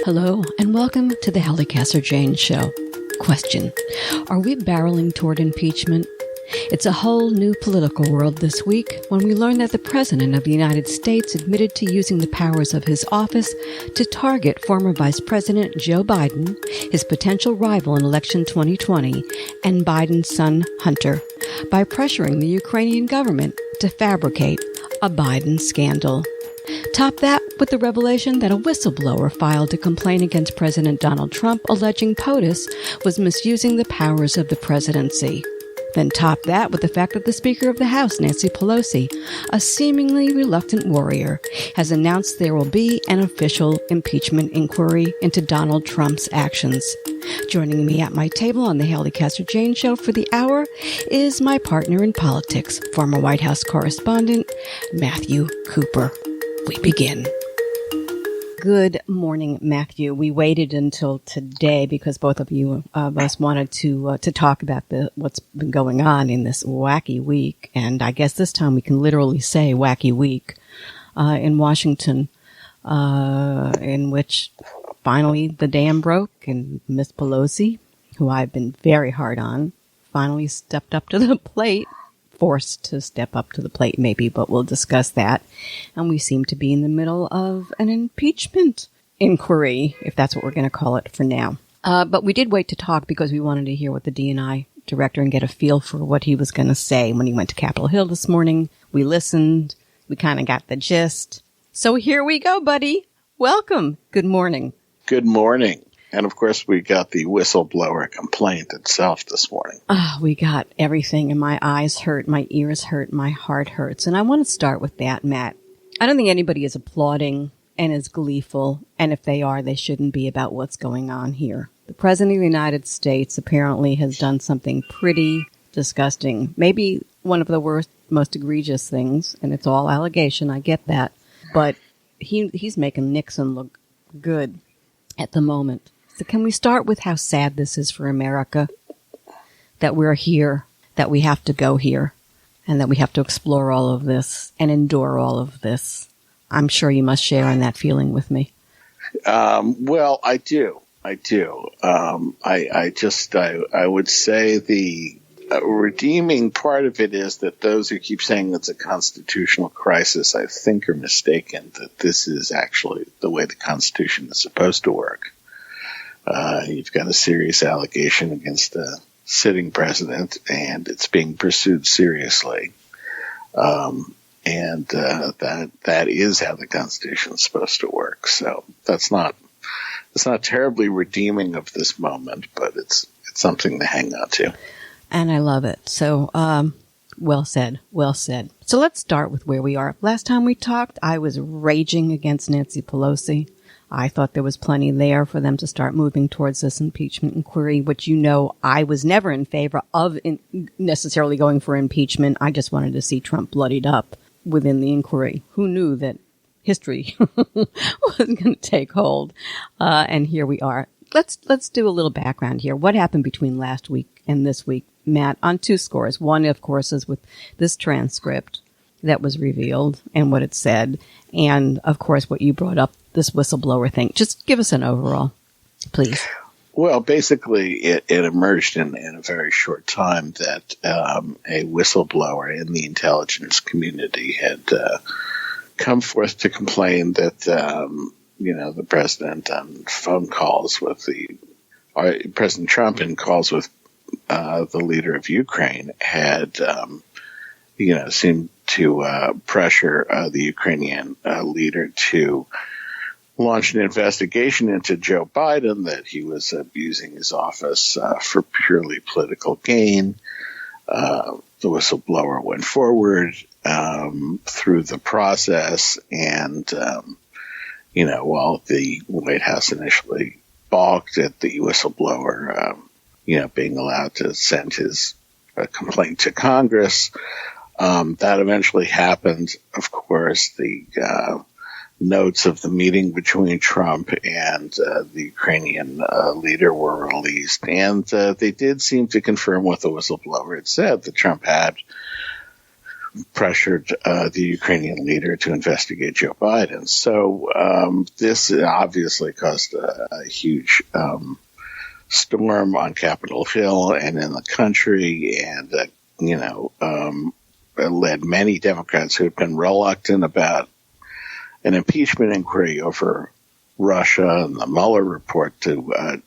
Hello, and welcome to the Halli Casser-Jayne Show. Question: are we barreling toward impeachment? It's a whole new political world this week when we learn that the President of the United States admitted to using the powers of his office to target former Vice President Joe Biden, his potential rival in election 2020, and Biden's son Hunter, by pressuring the Ukrainian government to fabricate a Biden scandal. Top that with the revelation that a whistleblower filed a complaint against President Donald Trump alleging POTUS was misusing the powers of the presidency. Then top that with the fact that the Speaker of the House, Nancy Pelosi, a seemingly reluctant warrior, has announced there will be an official impeachment inquiry into Donald Trump's actions. Joining me at my table on the Halli Casser-Jayne Show for the hour is my partner in politics, former White House correspondent, Matthew Cooper. We begin. Good morning, Matthew. We waited until today because both of us wanted to talk about what's been going on in this wacky week, and I guess this time we can literally say wacky week in Washington, in which finally the dam broke and Miss Pelosi, who I've been very hard on, finally stepped up to the plate. Forced to step up to the plate, maybe, but we'll discuss that. And we seem to be in the middle of an impeachment inquiry, if that's what we're going to call it for now. But we did wait to talk because we wanted to hear what the D&I director and get a feel for what he was going to say when he went to Capitol Hill this morning. We listened. We kind of got the gist. So here we go, buddy. Welcome. Good morning. Good morning. And, of course, we got the whistleblower complaint itself this morning. We got everything, and my eyes hurt, my ears hurt, my heart hurts. And I want to start with that, Matt. I don't think anybody is applauding and is gleeful, and if they are, they shouldn't be about what's going on here. The President of the United States apparently has done something pretty disgusting, maybe one of the worst, most egregious things, and it's all allegation, I get that. But he's making Nixon look good at the moment. So can we start with how sad this is for America, that we're here, that we have to go here, and that we have to explore all of this and endure all of this? I'm sure you must share in that feeling with me. Well, I do. I would say the redeeming part of it is that those who keep saying it's a constitutional crisis, I think, are mistaken, that this is actually the way the Constitution is supposed to work. You've got a serious allegation against the sitting president, and it's being pursued seriously. That is how the Constitution is supposed to work. So it's not terribly redeeming of this moment, but it's something to hang on to. And I love it. So, well said. Well said. So let's start with where we are. Last time we talked, I was raging against Nancy Pelosi. I thought there was plenty there for them to start moving towards this impeachment inquiry, which, I was never in favor of necessarily going for impeachment. I just wanted to see Trump bloodied up within the inquiry. Who knew that history was going to take hold? And here we are. Let's do a little background here. What happened between last week and this week, Matt, on two scores? One, of course, is with this transcript that was revealed and what it said. And, of course, what you brought up, this whistleblower thing. Just give us an overall, please. Well, basically, it emerged in a very short time that a whistleblower in the intelligence community had come forth to complain that, the president on phone calls with President Trump in calls with the leader of Ukraine had, seemed to pressure the Ukrainian leader to launch an investigation into Joe Biden, that he was abusing his office for purely political gain. The whistleblower went forward through the process, and, while the White House initially balked at the whistleblower, being allowed to send his complaint to Congress, that eventually happened. Of course, the notes of the meeting between Trump and the Ukrainian leader were released, and they did seem to confirm what the whistleblower had said, that Trump had pressured the Ukrainian leader to investigate Joe Biden. So this obviously caused a huge storm on Capitol Hill and in the country, and it led many Democrats who had been reluctant about an impeachment inquiry over Russia and the Mueller report to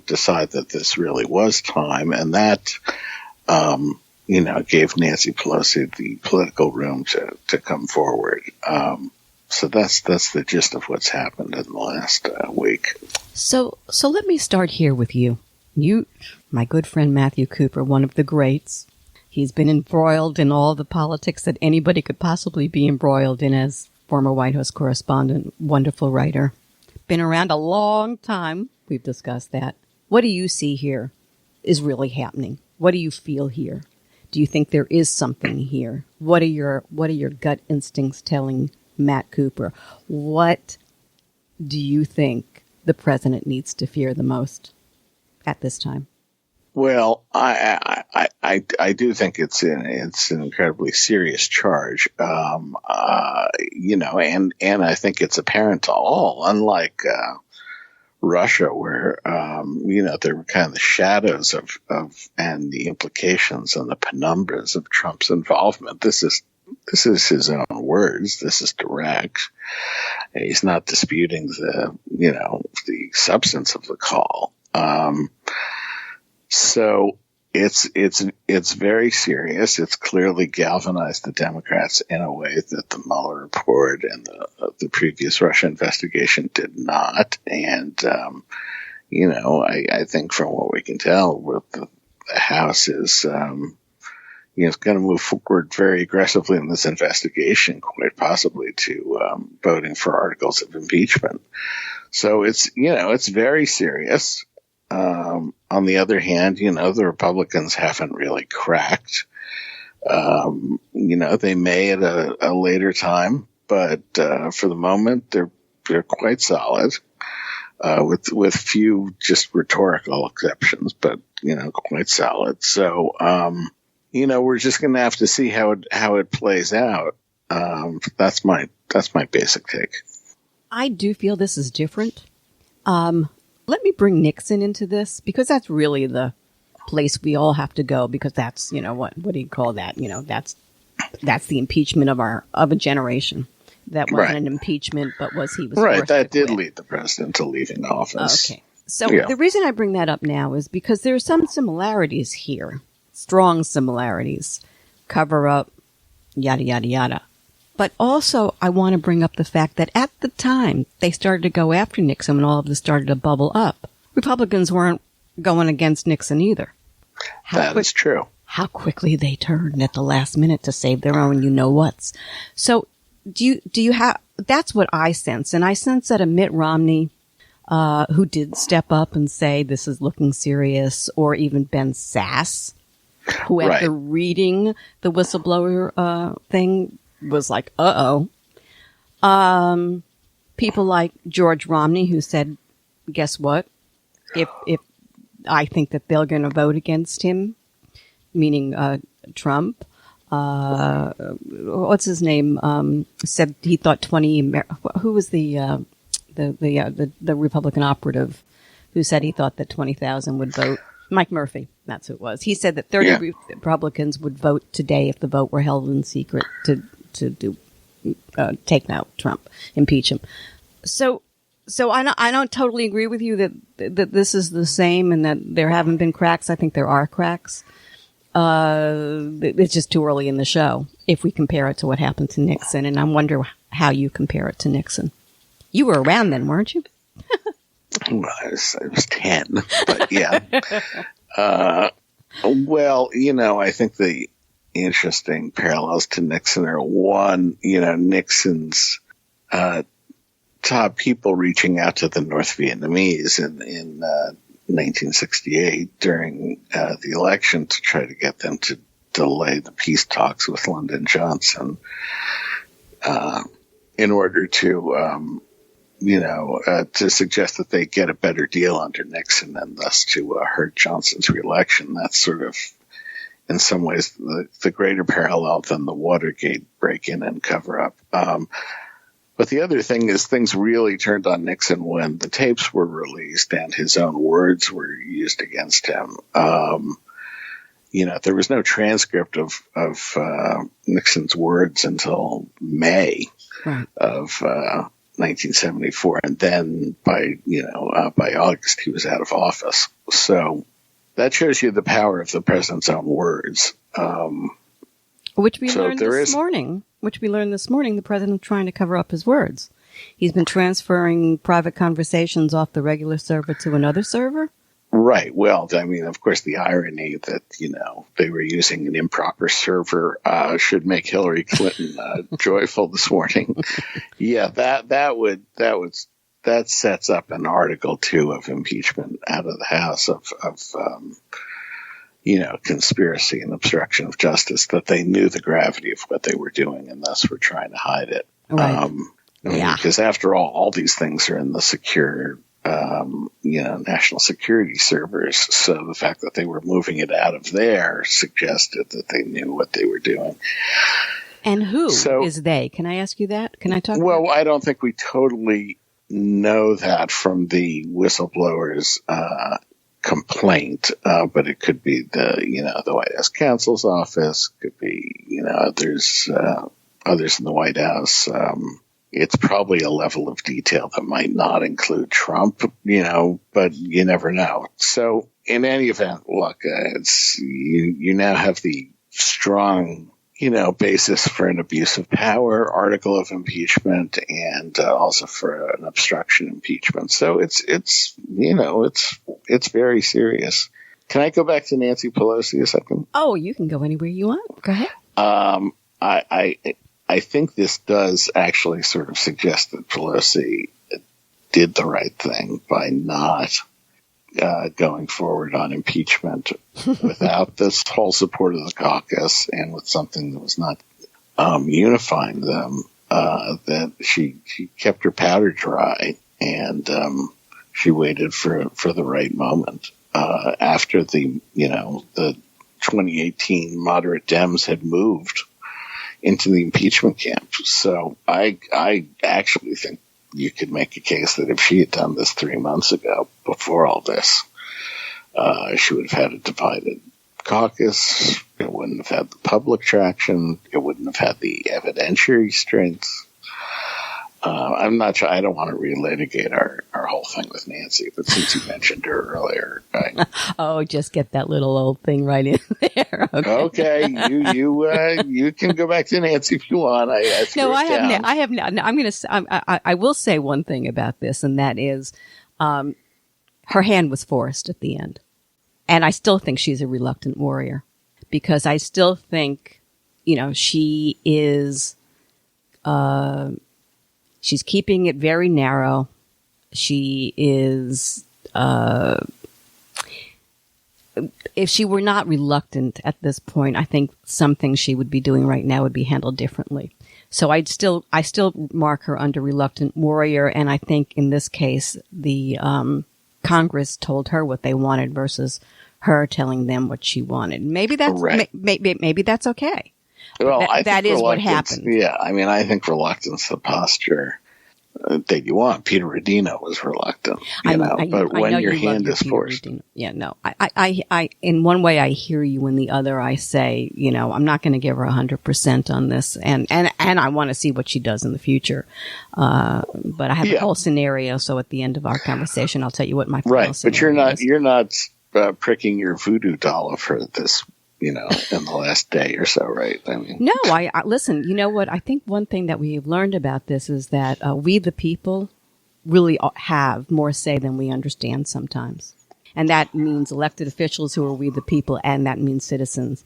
decide that this really was time, and that gave Nancy Pelosi the political room to come forward. So that's the gist of what's happened in the last week. So let me start here with you. You, my good friend Matthew Cooper, one of the greats. He's been embroiled in all the politics that anybody could possibly be embroiled in as former White House correspondent, wonderful writer. Been around a long time. We've discussed that. What do you see here is really happening? What do you feel here? Do you think there is something here? What are your gut instincts telling Matt Cooper? What do you think the president needs to fear the most at this time? Well, I do think it's an incredibly serious charge, and I think it's apparent to all. Unlike Russia, where there were kind of the shadows of and the implications and the penumbras of Trump's involvement. This is his own words. This is direct. He's not disputing the substance of the call. So it's very serious. It's clearly galvanized the Democrats in a way that the Mueller report and the previous Russia investigation did not. And I think from what we can tell, the House is going to move forward very aggressively in this investigation, quite possibly to voting for articles of impeachment. So it's very serious. On the other hand, the Republicans haven't really cracked. They may at a later time, but for the moment, they're quite solid, with few just rhetorical exceptions, but quite solid. So we're just going to have to see how it plays out. That's my basic take. I do feel this is different. Let me bring Nixon into this, because that's really the place we all have to go, because that's, what do you call that? That's the impeachment of a generation. That wasn't an impeachment, but he was right. Forced that to did quit. lead the president to leaving office. Okay. So The reason I bring that up now is because there are some similarities here, strong similarities, cover up, yada, yada, yada. But also, I want to bring up the fact that at the time they started to go after Nixon when all of this started to bubble up, Republicans weren't going against Nixon either. That is true. How quickly they turned at the last minute to save their own you-know-whats. So do you have, that's what I sense. And I sense that a Mitt Romney, who did step up and say this is looking serious, or even Ben Sasse, who after reading the whistleblower thing, was like, people like George Romney, who said, guess what? If I think that they're going to vote against him, meaning Trump, what's his name? Said he thought 20. Who was the Republican operative who said he thought that 20,000 would vote? Mike Murphy, that's who it was. He said that 30 Republicans would vote today if the vote were held in secret to take out Trump, impeach him. So I don't totally agree with you that this is the same and that there haven't been cracks. I think there are cracks. It's just too early in the show if we compare it to what happened to Nixon, and I wonder how you compare it to Nixon. You were around then, weren't you? Well, I was 10, but yeah. Well, I think the interesting parallels to Nixon are, one, Nixon's top people reaching out to the North Vietnamese in 1968 during the election to try to get them to delay the peace talks with Lyndon Johnson in order to to suggest that they get a better deal under Nixon and thus to hurt Johnson's reelection. That's sort of in some ways the greater parallel than the Watergate break-in and cover-up. But the other thing is things really turned on Nixon when the tapes were released and his own words were used against him. There was no transcript of Nixon's words until May of 1974, and then by August he was out of office. So that shows you the power of the president's own words. Which we learned this morning. The president trying to cover up his words. He's been transferring private conversations off the regular server to another server. Right. Well, I mean, of course, the irony that, they were using an improper server should make Hillary Clinton joyful this morning. Yeah, that sets up an Article 2 of impeachment out of the House of conspiracy and obstruction of justice, that they knew the gravity of what they were doing and thus were trying to hide it. Right. Because after all these things are in the secure, national security servers. So the fact that they were moving it out of there suggested that they knew what they were doing. And who is they? Can I ask you that? Can I talk about that? I don't think we totally know that from the whistleblower's complaint, but it could be the White House counsel's office, could be others in the White House. It's probably a level of detail that might not include Trump, but you never know. So in any event, look, it's you now have the strong basis for an abuse of power article of impeachment, and also for an obstruction impeachment. So it's very serious. Can I go back to Nancy Pelosi a second? Oh, you can go anywhere you want. Go ahead. I think this does actually sort of suggest that Pelosi did the right thing by not going forward on impeachment without this whole support of the caucus, and with something that was not unifying them, that she kept her powder dry, and she waited for the right moment. After the 2018 moderate Dems had moved into the impeachment camp. So I actually think you could make a case that if she had done this 3 months ago, before all this, she would have had a divided caucus. It wouldn't have had the public traction. It wouldn't have had the evidentiary strength. I'm not sure. I don't want to relitigate our whole thing with Nancy, but since you mentioned her earlier, just get that little old thing right in there. Okay, you can go back to Nancy if you want. I have. I'm going to. I will say one thing about this, and that is, her hand was forced at the end, and I still think she's a reluctant warrior, because I still think, she is. She's keeping it very narrow. She is, if she were not reluctant at this point, I think some things she would be doing right now would be handled differently. So I still mark her under reluctant warrior. And I think in this case, the, Congress told her what they wanted versus her telling them what she wanted. Maybe that's, maybe that's okay. Well, that is what happened. Yeah, I mean, I think reluctance, the posture that you want. Peter Rodino was reluctant, but when your hand is forced. Yeah, no, I, in one way I hear you, in the other I say, I'm not going to give her 100% on this, and I want to see what she does in the future. But I have a whole scenario, so at the end of our conversation, I'll tell you what my final scenario is. You're not pricking your voodoo doll for this. In the last day or so, right? I mean, no, I listen, you know what? I think one thing that we've learned about this is that we, the people, really have more say than we understand sometimes. And that means elected officials who are we, the people, and that means citizens.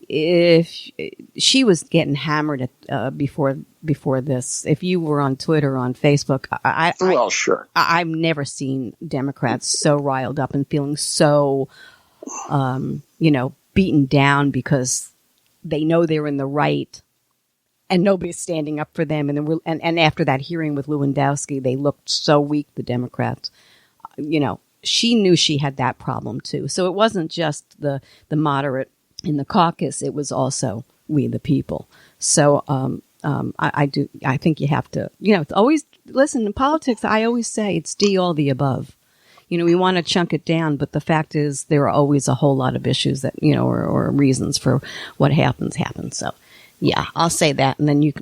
If she was getting hammered at, before this, if you were on Twitter, on Facebook, sure. I've never seen Democrats so riled up and feeling so, beaten down because they know they're in the right and nobody's standing up for them. And after that hearing with Lewandowski, they looked so weak, the Democrats. She knew she had that problem too. So it wasn't just the moderate in the caucus, it was also we the people. So I think you have to, it's always, listen, in politics, I always say it's all the above. We want to chunk it down, but the fact is there are always a whole lot of issues that, or reasons for what happens. So, yeah, I'll say that. And then if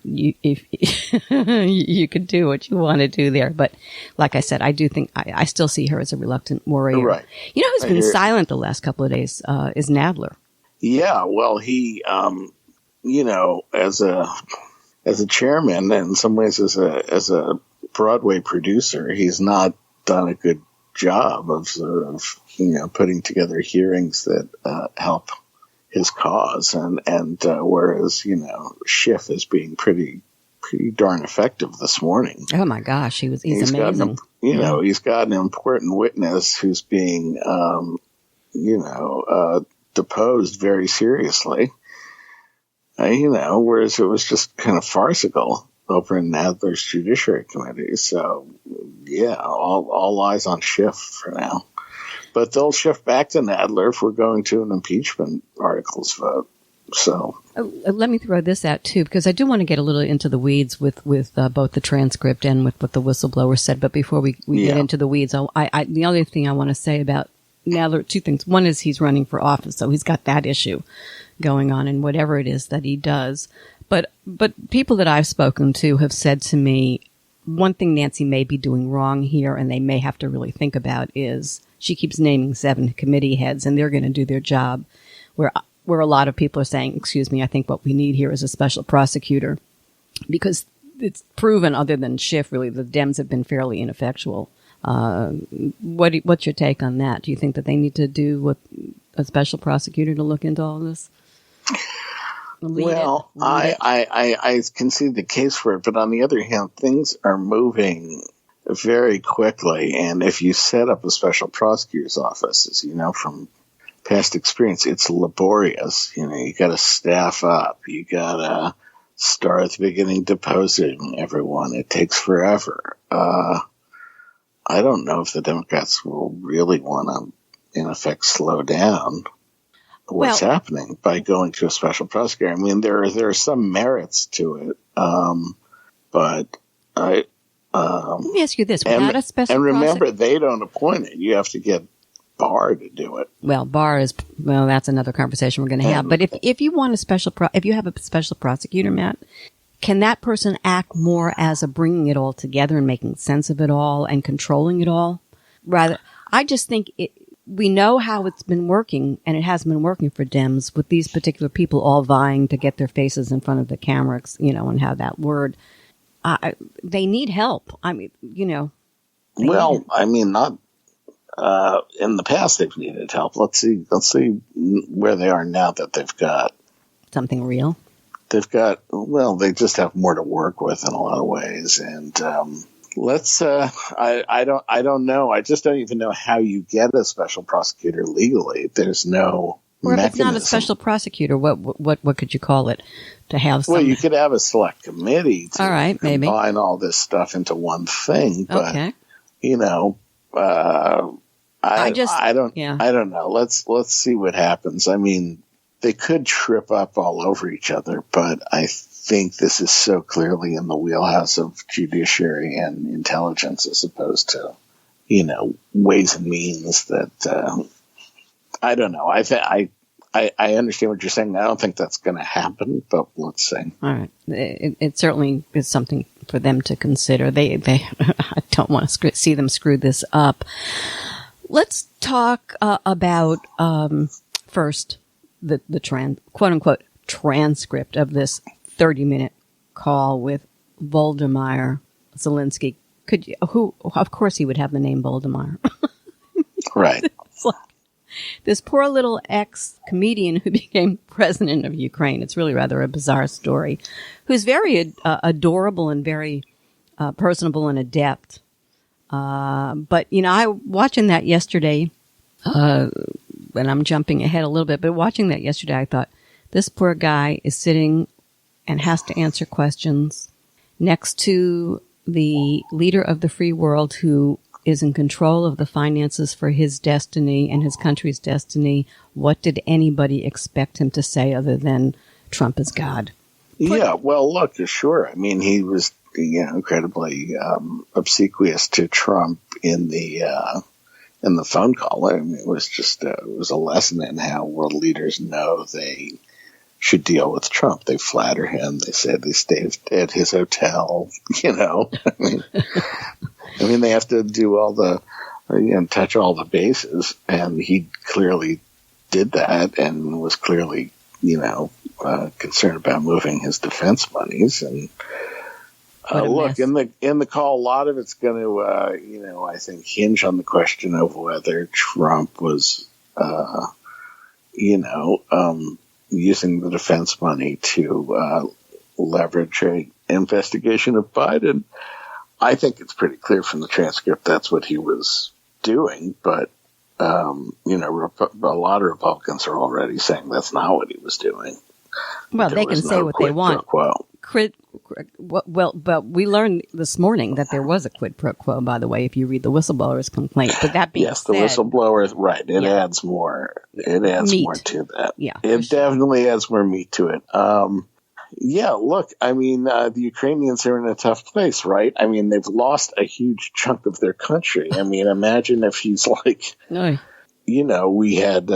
you could do what you want to do there. But like I said, I do think I still see her as a reluctant warrior. Right. Who's been silent the last couple of days is Nadler. Yeah. Well, he, as a chairman, and in some ways as a Broadway producer, he's not done a good job of sort of, putting together hearings that help his cause, and whereas Schiff is being pretty darn effective this morning. Oh my gosh, he's amazing. He's got an important witness who's being deposed very seriously. Whereas it was just kind of farcical over in Nadler's Judiciary Committee. So, yeah, all eyes on Schiff for now. But they'll shift back to Nadler if we're going to an impeachment articles vote. So let me throw this out, too, because I do want to get a little into the weeds with both the transcript and with what the whistleblower said. But before we get into the weeds, the other thing I want to say about Nadler, two things. One is he's running for office, so he's got that issue going on in whatever it is that he does. But people that I've spoken to have said to me, one thing Nancy may be doing wrong here, and they may have to really think about, is she keeps naming 7 committee heads, and they're going to do their job. Where a lot of people are saying, excuse me, I think what we need here is a special prosecutor, because it's proven, other than Schiff, really, the Dems have been fairly ineffectual. What's your take on that? Do you think that they need to do a special prosecutor to look into all of this? I can see the case for it, but on the other hand, things are moving very quickly, and if you set up a special prosecutor's office, as you know from past experience, it's laborious. You got to staff up, you got to start at the beginning deposing everyone. It takes forever. I don't know if the Democrats will really want to, in effect, slow down what's happening by going to a special prosecutor. I mean, there are some merits to it, but let me ask you this: without a special and remember, they don't appoint it; you have to get Barr to do it. Well, Barr that's another conversation we're going to have. But if you want if you have a special prosecutor, Matt, can that person act more as a bringing it all together and making sense of it all and controlling it all? Rather, I just think we know how it's been working, and it has been working for Dems with these particular people all vying to get their faces in front of the cameras, and have that word. They need help. I mean, not in the past they've needed help. Let's see where they are now that they've got something real. They've got, they just have more to work with in a lot of ways. And I don't know. I just don't even know how you get a special prosecutor legally. There's no Or mechanism. if it's not a special prosecutor, what could you call it? To have some... Well, you could have a select committee to all right, maybe. combine all this stuff into one thing. But, okay. I don't know. Let's see what happens. I mean, they could trip up all over each other, but I think this is so clearly in the wheelhouse of judiciary and intelligence as opposed to, ways and means that, I don't know. I understand what you're saying. I don't think that's going to happen, but let's see. All right. It certainly is something for them to consider. They I don't want to see them screw this up. Let's talk about first the quote unquote transcript of this 30-minute call with Voldemar Zelensky. Of course he would have the name Voldemar. Right. It's like this poor little ex-comedian who became president of Ukraine. It's really rather a bizarre story. Who's very adorable and very personable and adept. But, I watching that yesterday, and I'm jumping ahead a little bit, but watching that yesterday, I thought, this poor guy is sitting and has to answer questions next to the leader of the free world who is in control of the finances for his destiny and his country's destiny, what did anybody expect him to say other than Trump is God? Yeah, well, look, sure. I mean, he was, incredibly obsequious to Trump in the phone call. I mean, it was just it was a lesson in how world leaders know they should deal with Trump. They flatter him. They say they stayed at his hotel. I mean, they have to do all the, touch all the bases, and he clearly did that, and was clearly, concerned about moving his defense monies. And look, in the call, a lot of it's going to, I think, hinge on the question of whether Trump was, using the defense money to leverage an investigation of Biden. I think it's pretty clear from the transcript that's what he was doing, but a lot of Republicans are already saying that's not what he was doing. Well, they can say what they want. But we learned this morning that there was a quid pro quo, by the way, if you read the whistleblower's complaint. But that being said, yes, the whistleblower, right. It adds more. It adds meat. More to that. Yeah. It definitely adds more meat to it. Look, I mean, the Ukrainians are in a tough place, right? I mean, they've lost a huge chunk of their country. I mean, imagine if he's like, we had,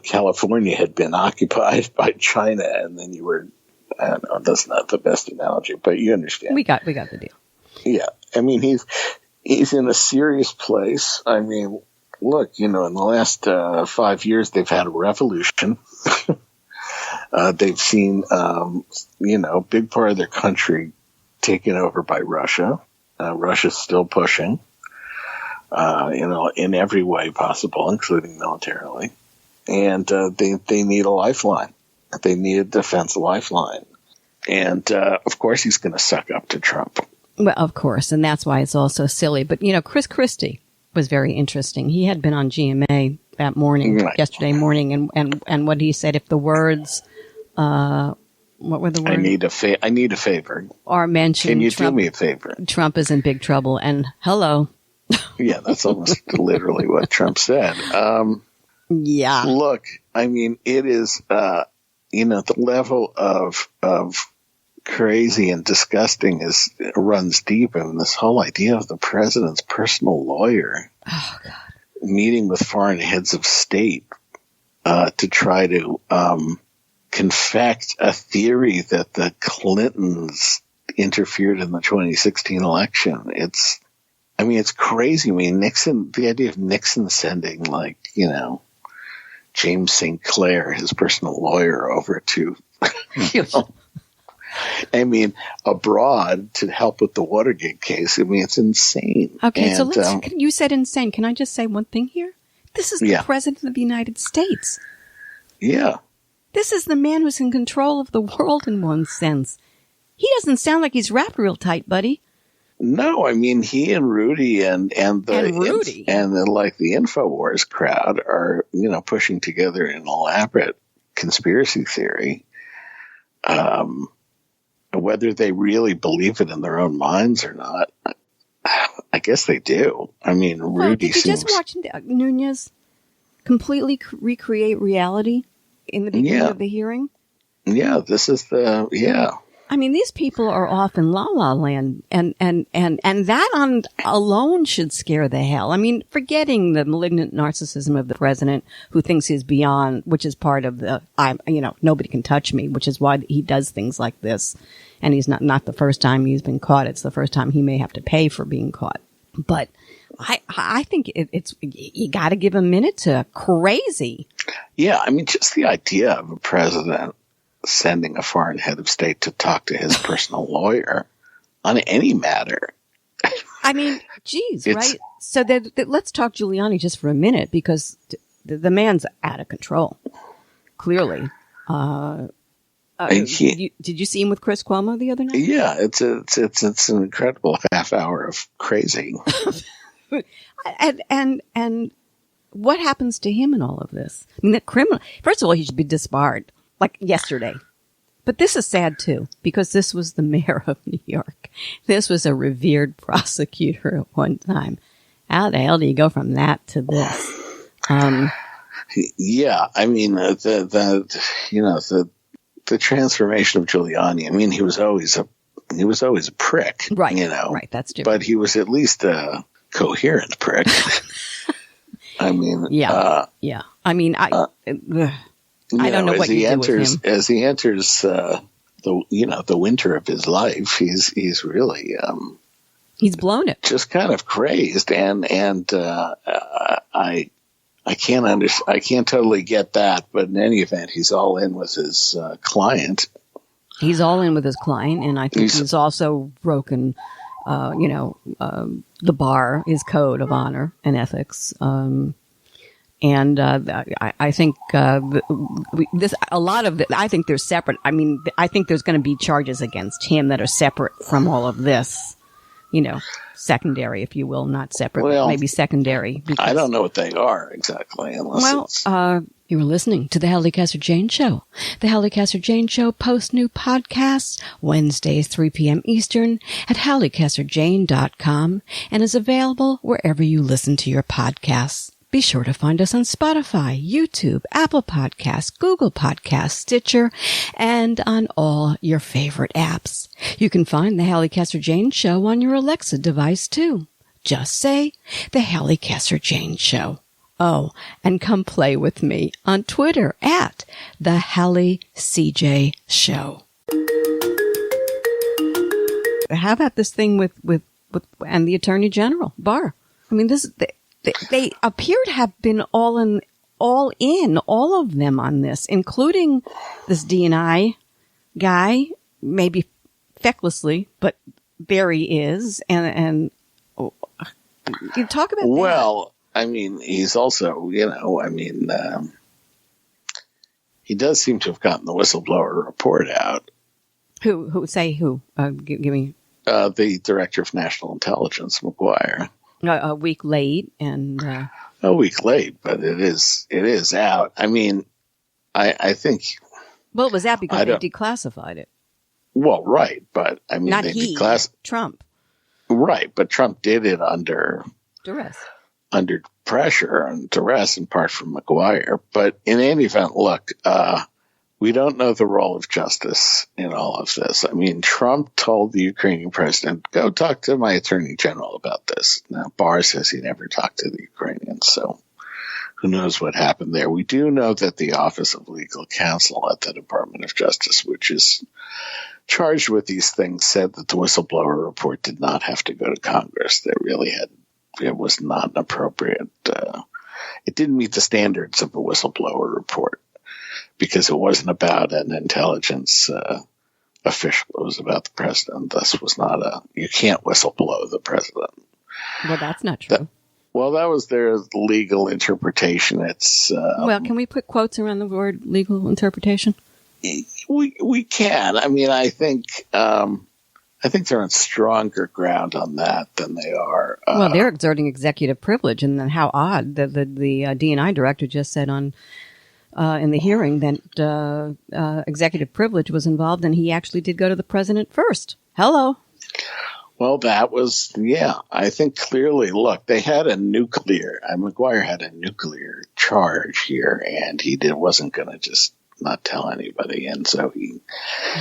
California had been occupied by China, and then you were, I don't know, that's not the best analogy, but you understand. We got the deal. Yeah. I mean, he's in a serious place. I mean, look, in the last 5 years, they've had a revolution. They've seen, a big part of their country taken over by Russia. Russia's still pushing, in every way possible, including militarily. And they need a lifeline. They need a defense lifeline. And, of course, he's going to suck up to Trump. Well, of course, and that's why it's all so silly. But, Chris Christie was very interesting. He had been on GMA that morning, right. Yesterday morning, and what he said, if the words, what were the words? I need a favor. Are mentioned. Can you do me a favor? Trump is in big trouble, and hello. Yeah, that's almost literally what Trump said. Yeah. Look, I mean, it is, the level of crazy and disgusting runs deep. And this whole idea of the president's personal lawyer meeting with foreign heads of state to try to confect a theory that the Clintons interfered in the 2016 election. It's crazy. I mean, the idea of Nixon sending James St. Clair, his personal lawyer, over to, abroad to help with the Watergate case. I mean, it's insane. Okay, so you said insane. Can I just say one thing here? This is the President of the United States. Yeah. This is the man who's in control of the world in one sense. He doesn't sound like he's wrapped real tight, buddy. No, I mean, he and Rudy and the InfoWars crowd are, pushing together an elaborate conspiracy theory. Whether they really believe it in their own minds or not, I guess they do. I mean, Rudy did you just watch Nunez completely recreate reality in the beginning of the hearing? Yeah, this is I mean, these people are off in la la land, and that alone should scare the hell. I mean, forgetting the malignant narcissism of the president who thinks he's beyond, which is part of nobody can touch me, which is why he does things like this. And he's not the first time he's been caught. It's the first time he may have to pay for being caught. But I think it's you got to give a minute to crazy. Yeah, I mean, just the idea of a president sending a foreign head of state to talk to his personal lawyer on any matter. I mean, geez, right? So let's talk Giuliani just for a minute, because the man's out of control, clearly. Did you see him with Chris Cuomo the other night? Yeah, it's an incredible half hour of crazy. and what happens to him in all of this? I mean, the criminal. First of all, he should be disbarred. Like yesterday. But this is sad, too, because this was the mayor of New York. This was a revered prosecutor at one time. how the hell do you go from that to this? Yeah, I mean, the transformation of Giuliani. I mean, he was always a prick, right? Right. That's different. But he was at least a coherent prick. I mean, yeah. I mean, I don't know what you do with him. As he enters the winter of his life, he's really he's blown it. Just kind of crazed, and I can't totally get that, but in any event, he's all in with his client. He's all in with his client, and I think he's also broken, the bar, his code of honor and ethics. I think I think they're separate. I mean, I think there's going to be charges against him that are separate from all of this. Secondary, if you will, not separate, but maybe secondary. I don't know what they are exactly. You were listening to the Halli Casser-Jayne Show. The Halli Casser-Jayne Show posts new podcasts Wednesdays, 3 p.m. Eastern at hallicasserjayne.com and is available wherever you listen to your podcasts. Be sure to find us on Spotify, YouTube, Apple Podcasts, Google Podcasts, Stitcher, and on all your favorite apps. You can find the Halli Casser-Jayne Show on your Alexa device, too. Just say, The Halli Casser-Jayne Show. Oh, and come play with me on Twitter at The Halli CJ Show. How about this thing with and the Attorney General, Barr? I mean, they appear to have been all in, all of them on this, including this D&I guy, maybe fecklessly, but there he is. And you talk about that. Well, I mean, he's also, he does seem to have gotten the whistleblower report out. Who? Give me. The Director of National Intelligence, Maguire. A week late, and a week late, but it is out. I mean, I think. Well, it was out because they declassified it. Well, right, but I mean, not Trump. Right, but Trump did it under duress, under pressure and duress, in part from Maguire. But in any event, look, we don't know the role of justice in all of this. I mean, Trump told the Ukrainian president, go talk to my attorney general about this. Now, Barr says he never talked to the Ukrainians, so who knows what happened there. We do know that the Office of Legal Counsel at the Department of Justice, which is charged with these things, said that the whistleblower report did not have to go to Congress. It was not an appropriate, it didn't meet the standards of a whistleblower report, because it wasn't about an intelligence official. It was about the president. This was not you can't whistleblow the president. Well, that's not true. That was their legal interpretation. It's can we put quotes around the word legal interpretation? We can. I mean, I think they're on stronger ground on that than they are. They're exerting executive privilege, and then how odd that the D&I director just said on. In the hearing that executive privilege was involved, and he actually did go to the president first. Hello. Well, that was, I think clearly, look, they had Maguire had a nuclear charge here, and he wasn't going to just not tell anybody, and so he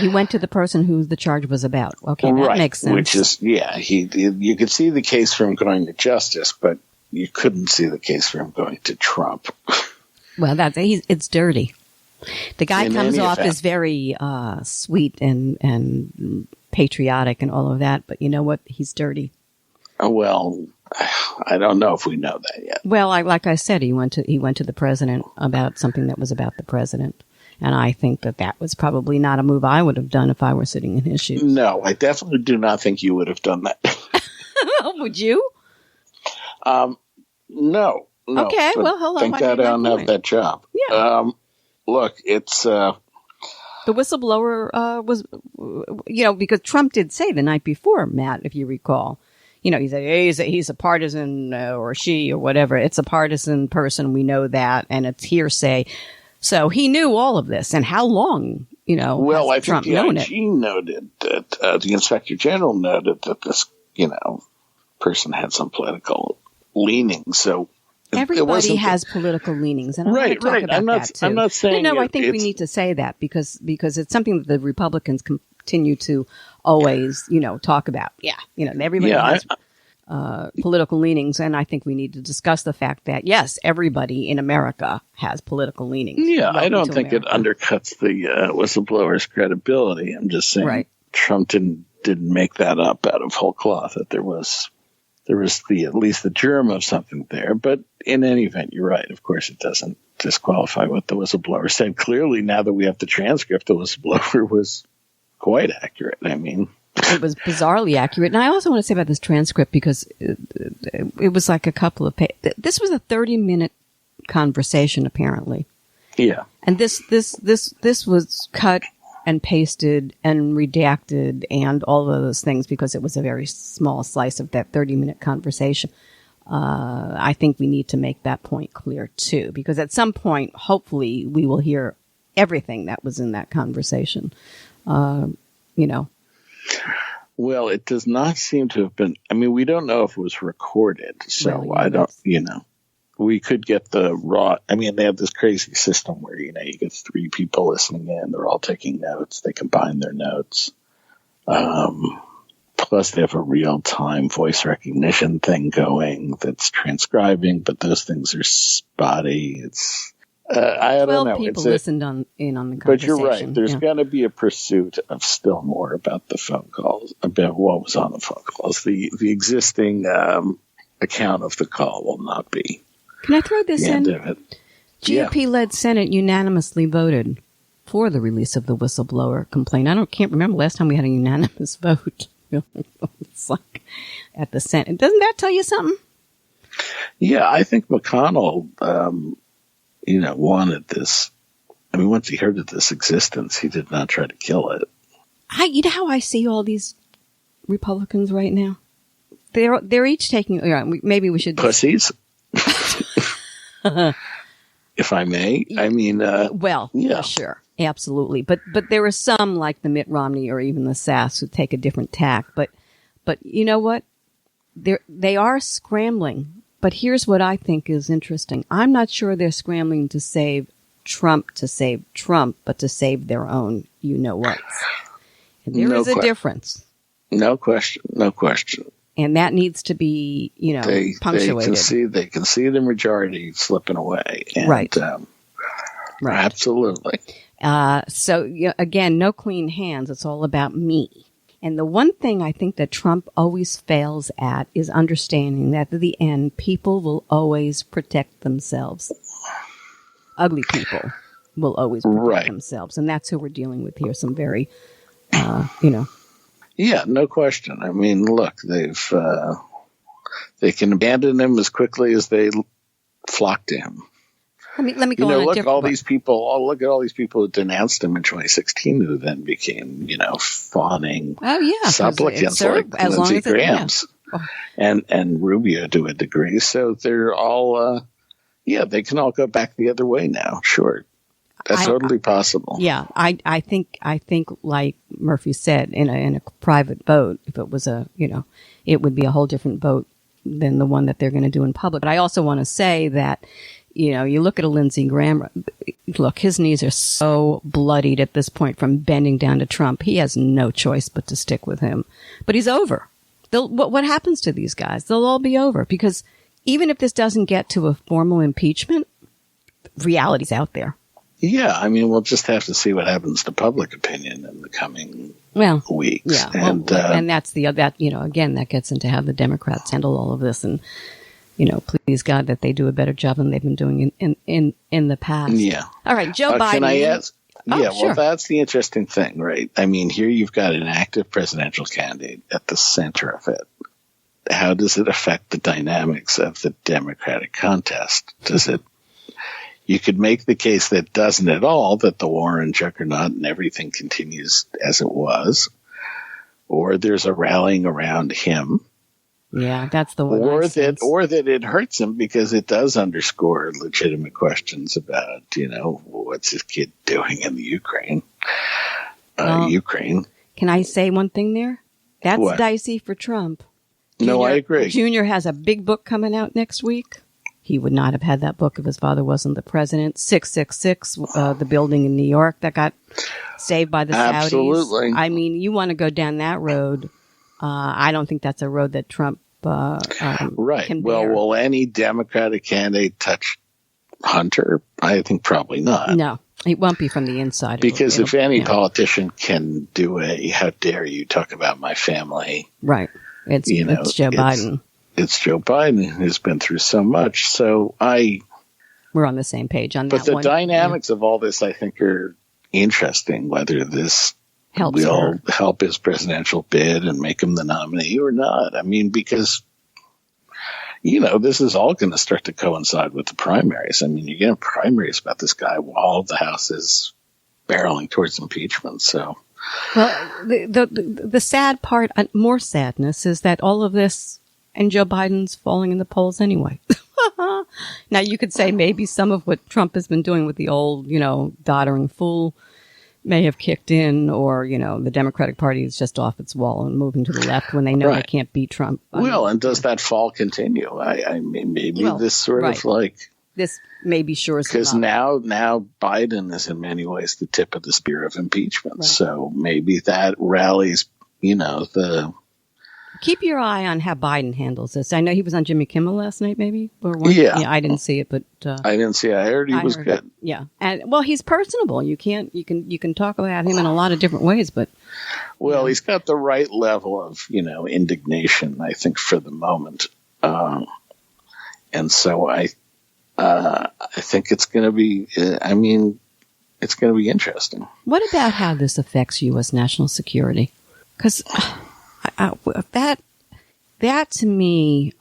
went to the person who the charge was about. Okay, that makes sense. Which is, you could see the case for him going to justice, but you couldn't see the case for him going to Trump. Well, it's dirty. The guy comes off as very sweet and patriotic and all of that, but you know what? He's dirty. Well, I don't know if we know that yet. Well, like I said, he went to the president about something that was about the president, and I think that was probably not a move I would have done if I were sitting in his shoes. No, I definitely do not think you would have done that. Would you? No. Okay, well, hello. Thank God I don't have that job. Yeah. Look, it's the whistleblower was, because Trump did say the night before, Matt, if you recall, he said, hey, he's a partisan or she or whatever. It's a partisan person. We know that, and it's hearsay. So he knew all of this, and how long, Well, I think Trump the IG noted that the Inspector General noted that this, person had some political leanings. So everybody has political leanings, and I want to talk about that too. I'm not saying I think we need to say that because it's something that the Republicans continue to always, talk about. Yeah, everybody has political leanings, and I think we need to discuss the fact that yes, everybody in America has political leanings. Yeah, I don't think it undercuts the whistleblower's credibility. I'm just saying Trump didn't make that up out of whole cloth. That there was at least the germ of something there. But in any event, you're right. Of course, it doesn't disqualify what the whistleblower said. Clearly, now that we have the transcript, the whistleblower was quite accurate. I mean, it was bizarrely accurate. And I also want to say about this transcript, because it was like a couple of pages. This was a 30-minute conversation, apparently. Yeah. And this was cut and pasted and redacted and all of those things because it was a very small slice of that 30-minute conversation. I think we need to make that point clear, too, because at some point, hopefully, we will hear everything that was in that conversation, Well, it does not seem to have been. I mean, we don't know if it was recorded, so I don't, we could get the raw. I mean, they have this crazy system where, you get 3 people listening in. They're all taking notes. They combine their notes. Plus, they have a real-time voice recognition thing going that's transcribing, but those things are spotty. It's I don't know. 12 people listened in on the conversation. But you're right. There's going to be a pursuit of still more about the phone calls, about what was on the phone calls. The existing account of the call will not be. Can I throw this in? GOP-led Senate unanimously voted for the release of the whistleblower complaint. Can't remember last time we had a unanimous vote. It's like at the Senate. Doesn't that tell you something? Yeah, I think McConnell, wanted this. I mean, once he heard of this existence, he did not try to kill it. You know how I see all these Republicans right now? They're each taking. Maybe we should pussies. If I may, I mean. Yeah, sure, absolutely. But there are some like the Mitt Romney or even the Sass who take a different tack. But you know what? They are scrambling. But here's what I think is interesting. I'm not sure they're scrambling to save Trump, but to save their own you-know-whats. And there is a difference. No question. And that needs to be, punctuated. They can see the majority slipping away. And, right. Right. Absolutely. So, again, no clean hands. It's all about me. And the one thing I think that Trump always fails at is understanding that at the end, people will always protect themselves. Ugly people will always protect themselves. And that's who we're dealing with here. Some very, Yeah, no question. I mean, look, they can abandon him as quickly as they flock to him. Let me go on. Look at all these people who denounced him in 2016 who then became, fawning supplicants like Lindsey Graham's and Rubio to a degree. So they're all, they can all go back the other way now. Sure. That's totally possible. Yeah. I think like Murphy said, in a private vote, if it was it would be a whole different vote than the one that they're going to do in public. But I also want to say that, you look at a Lindsey Graham, look, his knees are so bloodied at this point from bending down to Trump. He has no choice but to stick with him. But he's over. What happens to these guys? They'll all be over because even if this doesn't get to a formal impeachment, reality's out there. Yeah, I mean, we'll just have to see what happens to public opinion in the coming weeks. Yeah, and that's again, that gets into how the Democrats handle all of this and, please God that they do a better job than they've been doing in the past. Yeah. All right, Joe Biden. Can I ask? Sure. Well, that's the interesting thing, right? I mean, here you've got an active presidential candidate at the center of it. How does it affect the dynamics of the Democratic contest? You could make the case that it doesn't at all, that the Warren juggernaut and everything continues as it was, or there's a rallying around him. Yeah, that's the one. Or that it hurts him because it does underscore legitimate questions about, what's his kid doing in the Ukraine? Can I say one thing there? That's dicey for Trump. No, I agree. Junior has a big book coming out next week. He would not have had that book if his father wasn't the president. 666, the building in New York that got saved by the Saudis. Absolutely. I mean, you want to go down that road. I don't think that's a road that Trump right. can Well, bear. will any Democratic candidate touch Hunter? I think probably not. No, it won't be from the inside. Because if any politician can do how dare you talk about my family. Right. It's Joe Biden. It's Joe Biden who's been through so much. So we're on the same page on that one. But the dynamics of all this, I think, are interesting, whether this will help his presidential bid and make him the nominee or not. I mean, because, this is all going to start to coincide with the primaries. I mean, you get primaries about this guy while the House is barreling towards impeachment. So, well, the sad part, more sadness, is that all of this and Joe Biden's falling in the polls anyway. Now, you could say maybe some of what Trump has been doing with the old, doddering fool may have kicked in, or, the Democratic Party is just off its wall and moving to the left when they know they can't beat Trump. And does that fall continue? I mean, maybe this sort of this maybe shores because now Biden is in many ways the tip of the spear of impeachment. Right. So maybe that rallies, Keep your eye on how Biden handles this. I know he was on Jimmy Kimmel last night, maybe. I didn't see it, but I didn't see it. I heard he was good. Yeah, and he's personable. You can talk about him in a lot of different ways, but he's got the right level of indignation, I think, for the moment, and so I think it's going to be. It's going to be interesting. What about how this affects U.S. national security? Because that to me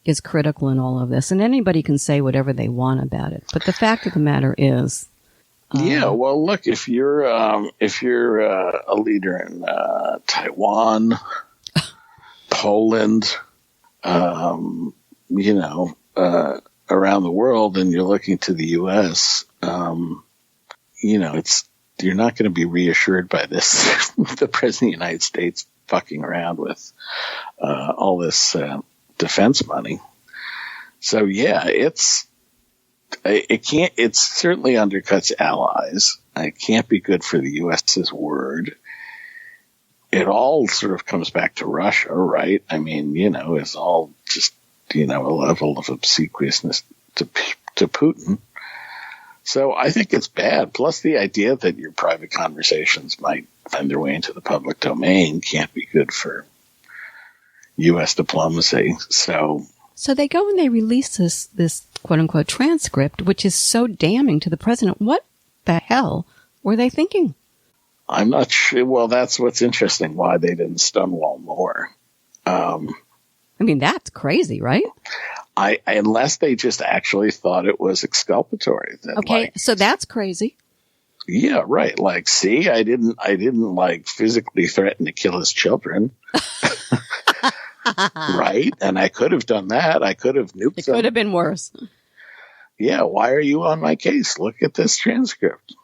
is critical in all of this, and anybody can say whatever they want about it. But the fact of the matter is, look, if you're a leader in Taiwan, Poland, around the world, and you're looking to the U.S., you're not going to be reassured by this. The president of the United States fucking around with all this defense money. So it certainly undercuts allies. It can't be good for the U.S.'s word. It all sort of comes back to Russia, right? I mean, it's all just, a level of obsequiousness to Putin. So I think it's bad. Plus the idea that your private conversations might find their way into the public domain can't be good for U.S. diplomacy. So they go and they release this quote unquote transcript, which is so damning to the president. What the hell were they thinking? I'm not sure. Well, that's what's interesting. Why they didn't stonewall more. That's crazy, right? Unless they just actually thought it was exculpatory. So that's crazy. Yeah, right. See, I didn't physically threaten to kill his children. Right? And I could have done that. I could have nuked them. It could have been worse. Yeah, why are you on my case? Look at this transcript.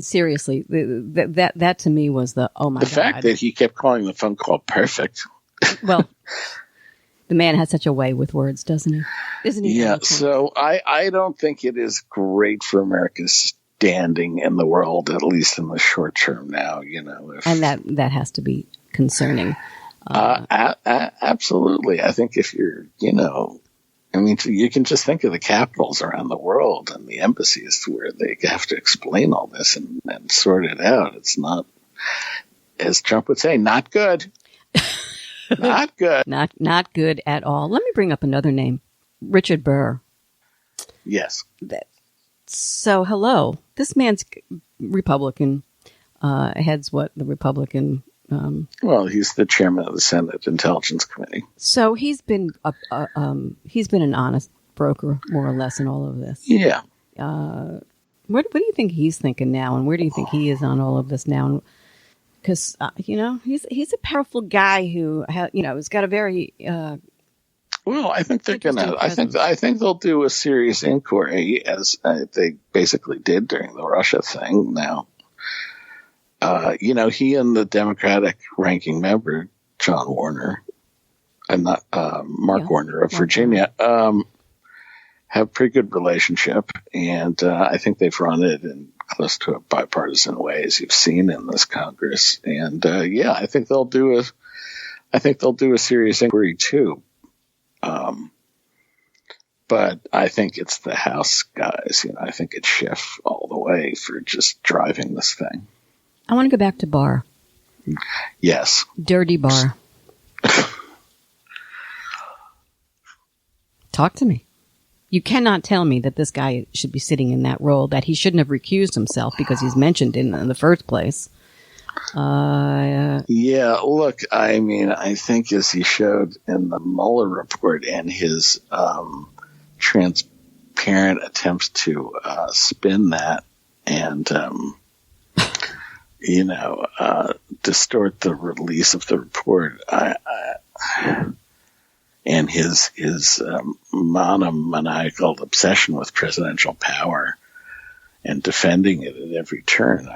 Seriously, that to me was the oh my God. The fact that he kept calling the phone call perfect. Well, the man has such a way with words, doesn't he? Isn't he? Yeah, so I don't think it is great for America's standing in the world, at least in the short term now, and that has to be concerning. Absolutely. I think if you're, you can just think of the capitals around the world and the embassies where they have to explain all this and sort it out. It's not, as Trump would say, not good. Not good. Not good at all. Let me bring up another name. Richard Burr. Yes. So, hello. This man's Republican, heads the Republican. He's the chairman of the Senate Intelligence Committee. So he's been an honest broker, more or less, in all of this. Yeah. What do you think he's thinking now, and where do you think he is on all of this now? Because he's a powerful guy who has got a very. I think they're gonna. I think they'll do a serious inquiry, as they basically did during the Russia thing. Now, he and the Democratic ranking member John Warner Mark Warner of Virginia, have a pretty good relationship, and I think they've run it in close to a bipartisan way, as you've seen in this Congress. And I think they'll do a serious inquiry too. But I think it's the House guys. I think it's Schiff all the way for just driving this thing. I want to go back to Barr. Yes. Dirty Barr. Talk to me. You cannot tell me that this guy should be sitting in that role, that he shouldn't have recused himself because he's mentioned in the first place. Yeah, look, I mean, I think as he showed in the Mueller report and his transparent attempts to spin that and, distort the release of the report, and his monomaniacal obsession with presidential power and defending it at every turn.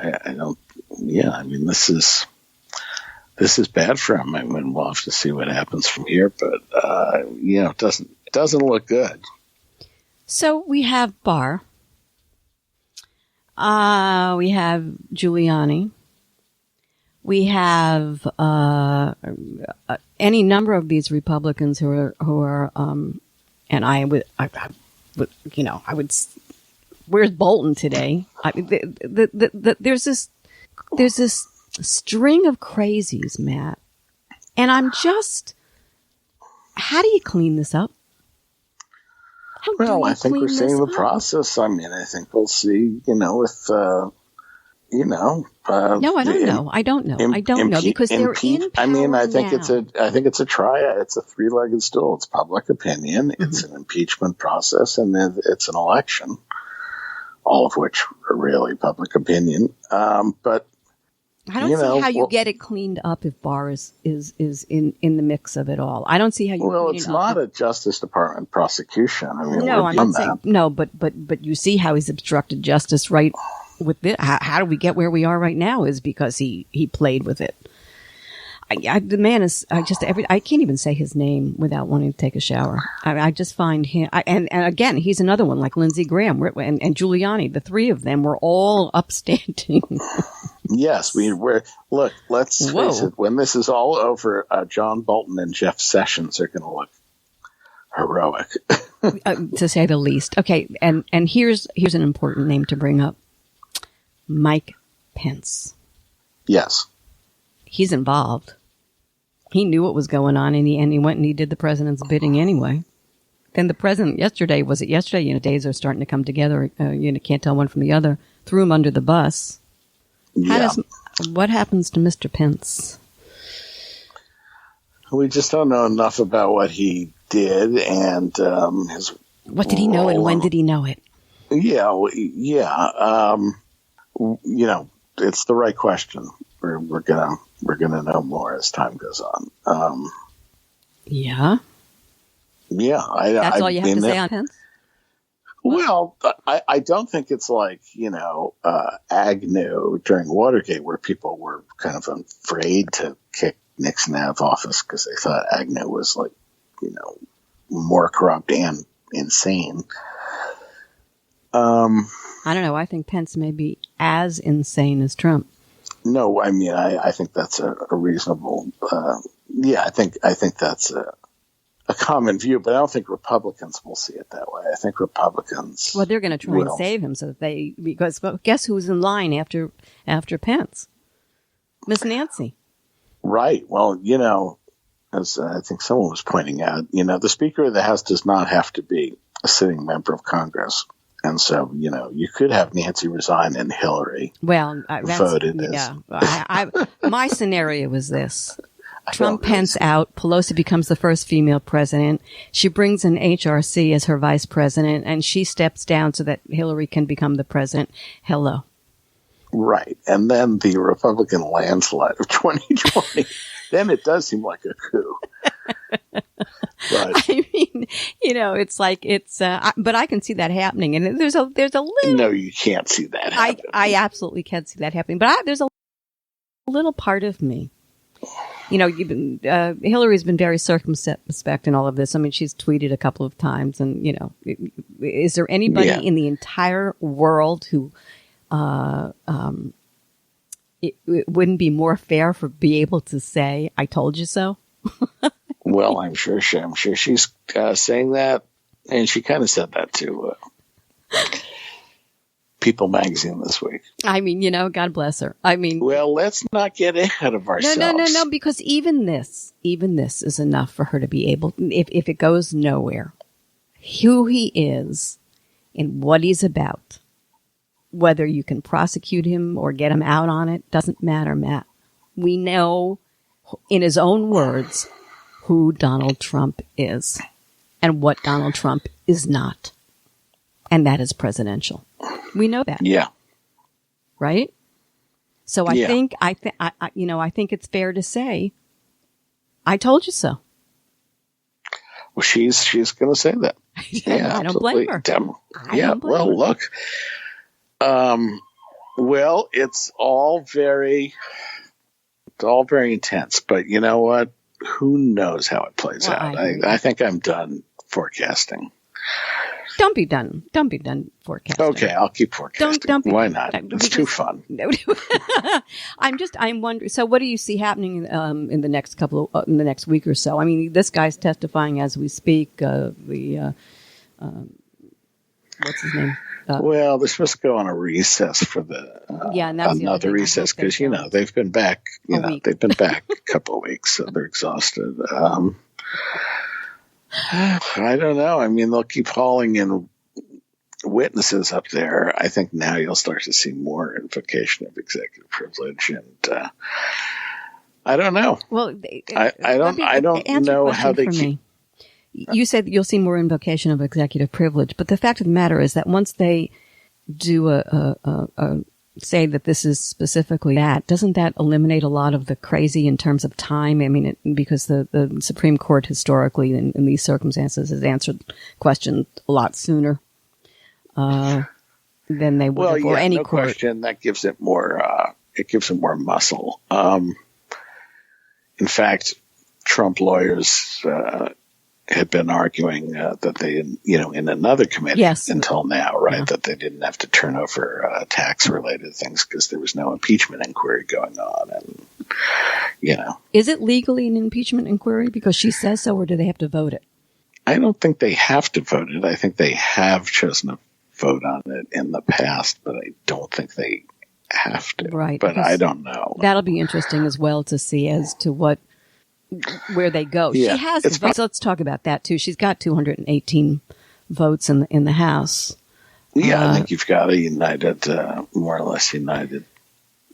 This is bad for him. I mean, we'll have to see what happens from here, but it doesn't look good. So we have Barr. We have Giuliani. We have any number of these Republicans who are and I would where's Bolton today? There's this string of crazies, Matt, and I'm just, how do you clean this up? Well, I think we're seeing the process. I mean, I think we'll see. No, I don't know. I don't know because they're in power. I mean, I think now. it's a triad. It's a three-legged stool. It's public opinion. Mm-hmm. It's an impeachment process, and then it's an election. All of which are really public opinion. But I don't see how you get it cleaned up if Barr is in the mix of it all. I don't see how you. Well, it's not a Justice Department prosecution. I mean, no, I'm not saying no, but you see how he's obstructed justice right with this. How do we get where we are right now? Is because he played with it. The man is. I can't even say his name without wanting to take a shower. I just find him. And again, he's another one like Lindsey Graham and Giuliani. The three of them were all upstanding. Yes, we're look. Let's face it. When this is all over, John Bolton and Jeff Sessions are going to look heroic, to say the least. Okay, and here's an important name to bring up: Mike Pence. Yes, he's involved. He knew what was going on, and he went and he did the president's bidding anyway. Then the president yesterday? Days are starting to come together. Can't tell one from the other. Threw him under the bus. What happens to Mr. Pence? We just don't know enough about what he did and his. What did he know, and when did he know it? Yeah. It's the right question. We're gonna know more as time goes on. Yeah. That's all you have to say on Pence? Well, I don't think it's like, Agnew during Watergate where people were kind of afraid to kick Nixon out of office because they thought Agnew was like, more corrupt and insane. I don't know. I think Pence may be as insane as Trump. No, I mean, I think that's a reasonable, I think that's a common view, but I don't think Republicans will see it that way. I think Republicans. Well, they're going to try and save him because guess who's in line after Pence? Miss Nancy. Right. Well, as I think someone was pointing out, the Speaker of the House does not have to be a sitting member of Congress. And so, you could have Nancy resign and Hillary voted as. Yeah. My scenario was this. Trump Pence out, Pelosi becomes the first female president. She brings in HRC as her vice president, and she steps down so that Hillary can become the president. Hello. Right. And then the Republican landslide of 2020. Then it does seem like a coup. But, I mean, it's like but I can see that happening, and there's a little. No, you can't see that happening. I absolutely can't see that happening, but there's a little part of me Hillary's been very circumspect in all of this. I mean, she's tweeted a couple of times, and is there anybody in the entire world who it wouldn't be more fair for be able to say, "I told you so"? Well, I'm sure she's saying that, and she kind of said that to People magazine this week. I mean, God bless her. I mean, well, let's not get ahead of ourselves. No, because even this is enough for her to be able, if it goes nowhere, who he is and what he's about, whether you can prosecute him or get him out on it, doesn't matter, Matt. We know, in his own words, who Donald Trump is and what Donald Trump is not. And that is presidential. We know that. Yeah. Right? So I think it's fair to say, I told you so. Well, she's going to say that. Yeah, I don't blame her. Well, look. Well, it's all very intense, but you know what? Who knows how it plays out? I think I'm done forecasting. Don't be done forecasting. Okay, I'll keep forecasting. Why not? It's too fun. I'm wondering. So, what do you see happening in the next week or so? I mean, this guy's testifying as we speak. What's his name? Well, they're supposed to go on a recess for and that's another recess because they've been back. They've been back a couple of weeks, so they're exhausted. I don't know. I mean, they'll keep hauling in witnesses up there. I think now you'll start to see more invocation of executive privilege, and I don't know. Well, I don't know how they keep. You said you'll see more invocation of executive privilege, but the fact of the matter is that once they do say that this is specifically that, doesn't that eliminate a lot of the crazy in terms of time? I mean, because the Supreme Court historically in these circumstances has answered questions a lot sooner than they would have, or any court. Question. That gives it more. It gives it more muscle. In fact, Trump lawyers had been arguing that they, in another committee until now, right, that they didn't have to turn over tax-related things because there was no impeachment inquiry going on, and Is it legally an impeachment inquiry because she says so, or do they have to vote it? I don't think they have to vote it. I think they have chosen to vote on it in the past, but I don't think they have to. Right, but I don't know. That'll be interesting as well to see as to where they go. Yeah, she has votes. Let's talk about that too. She's got 218 votes in the House. Yeah, I think you've got a more or less united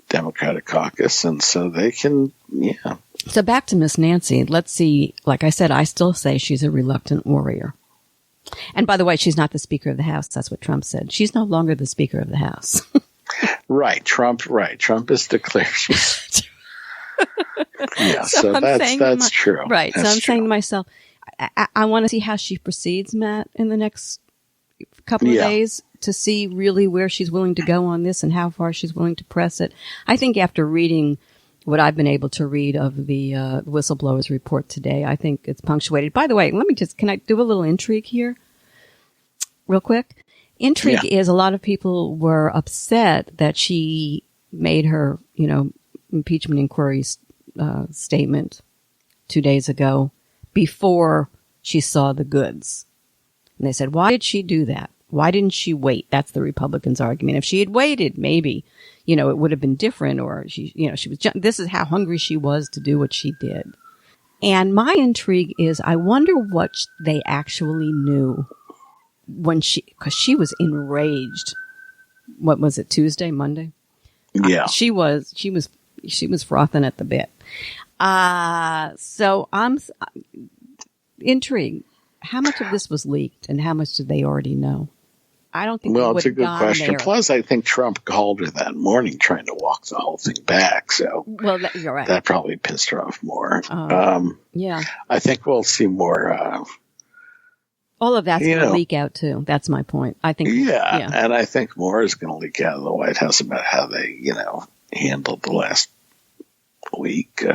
Democratic caucus, and so they can. Yeah. So back to Miss Nancy. Let's see. Like I said, I still say she's a reluctant warrior. And by the way, she's not the Speaker of the House. That's what Trump said. She's no longer the Speaker of the House. Right. Trump has declared she's. Yeah, so that's true. Right. That's so I'm true. saying to myself, I want to see how she proceeds, Matt, in the next couple of days to see really where she's willing to go on this and how far she's willing to press it. I think after reading what I've been able to read of the whistleblower's report today, I think it's punctuated. By the way, can I do a little intrigue here real quick? Intrigue is a lot of people were upset that she made her, impeachment inquiry statement 2 days ago before she saw the goods. And they said, why did she do that? Why didn't she wait? That's the Republicans' argument. If she had waited, maybe, it would have been different, or she was, this is how hungry she was to do what she did. And my intrigue is, I wonder what they actually knew because she was enraged. What was it? Tuesday, Monday? Yeah. She was frothing at the bit. So I'm intrigued. How much of this was leaked and how much did they already know? I don't think. Well, it's a good question. There. Plus, I think Trump called her that morning trying to walk the whole thing back. So, you're right. That probably pissed her off more. Yeah. I think we'll see more. All of that's going to leak out too. That's my point. I think. Yeah, and I think more is going to leak out of the White House about how they, handled the last week.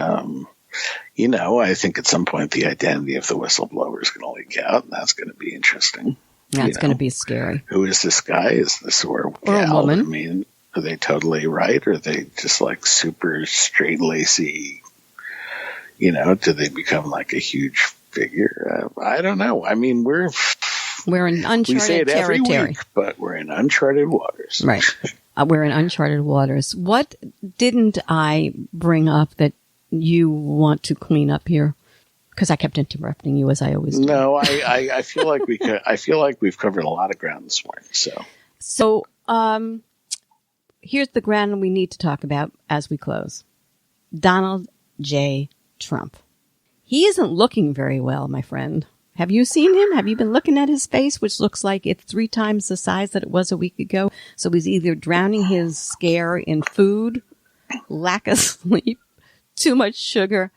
I think at some point the identity of the whistleblower is going to leak out, and that's going to be interesting. That's going to be scary. Who is this guy? Is this or a woman? I mean, are they totally right? Or are they just like super straight-lacey? Do they become like a huge figure? I don't know. I mean, we're in uncharted we say it territory. Every week, but we're in uncharted waters. Right. We're in uncharted waters. What didn't I bring up that you want to clean up here? Because I kept interrupting you as I always do. No, I feel like I feel like we've covered a lot of ground this morning. So here's the ground we need to talk about as we close. Donald J. Trump. He isn't looking very well, my friend. Have you seen him? Have you been looking at his face, which looks like it's 3 times the size that it was a week ago? So he's either drowning his scare in food, lack of sleep, too much sugar.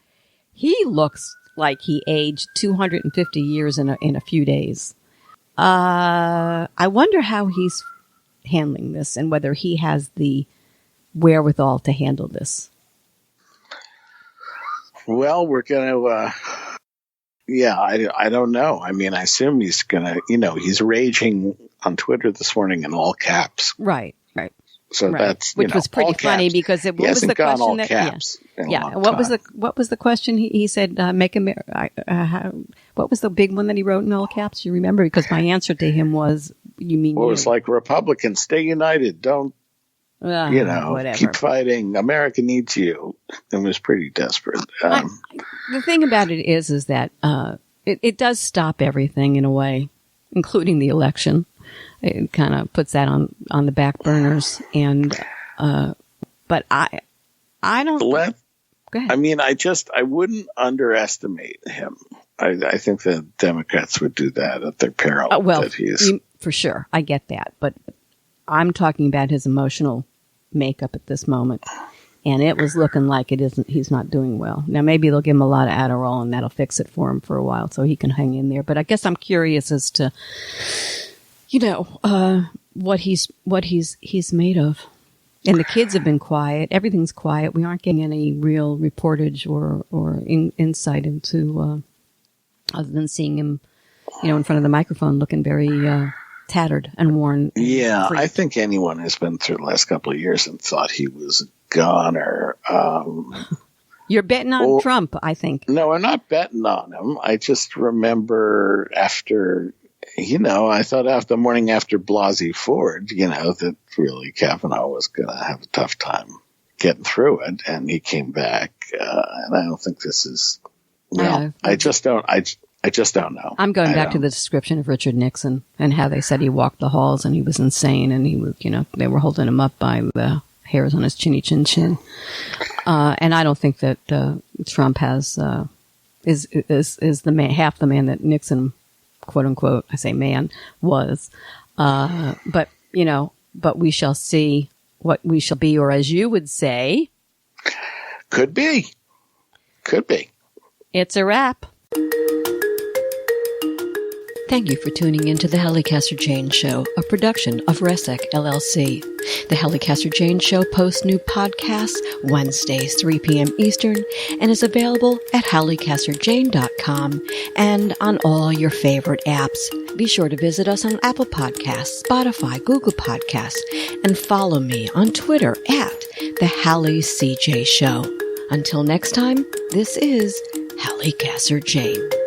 He looks like he aged 250 years in a few days. I wonder how he's handling this and whether he has the wherewithal to handle this. Well, we're going to, I don't know. I mean, I assume he's going to, he's raging on Twitter this morning in all caps. Right. So that's, which was pretty funny because what was the question that, what was the question he said, make America, what was the big one that he wrote in all caps? You remember? Because my answer to him was, you mean, well, it was like Republicans, stay united. Don't, whatever. Keep fighting. America needs you. It was pretty desperate. The thing about it is that it does stop everything in a way, including the election. It kind of puts that on the back burners. And but I don't. Go ahead. I mean, I wouldn't underestimate him. I think the Democrats would do that at their peril. For sure, I get that, but I'm talking about his emotional makeup at this moment, and it was looking like he's not doing well. Now maybe they'll give him a lot of Adderall and that'll fix it for him for a while so he can hang in there. But I guess I'm curious as to what he's made of. And the kids have been quiet. Everything's quiet. We aren't getting any real reportage or insight into other than seeing him in front of the microphone looking very tattered and worn. Yeah, I think anyone who's been through the last couple of years and thought he was a goner. You're betting on Trump, I think. No, I'm not betting on him. I just remember after, I thought after the morning after Blasey Ford, that really Kavanaugh was going to have a tough time getting through it. And he came back. And I don't think this is, I just don't know. I'm going back to the description of Richard Nixon and how they said he walked the halls and he was insane and he was, they were holding him up by the hairs on his chinny chin. And I don't think that Trump has is the man, half the man that Nixon, quote unquote, I say man, was. But we shall see what we shall be, or as you would say, could be. It's a wrap. Thank you for tuning in to the Halli Casser-Jayne Show, a production of Resec LLC. The Halli Casser-Jayne Show posts new podcasts Wednesdays, 3 p.m. Eastern, and is available at hallicasserjayne.com and on all your favorite apps. Be sure to visit us on Apple Podcasts, Spotify, Google Podcasts, and follow me on Twitter at The Halli CJ Show. Until next time, this is Halli Casser-Jayne.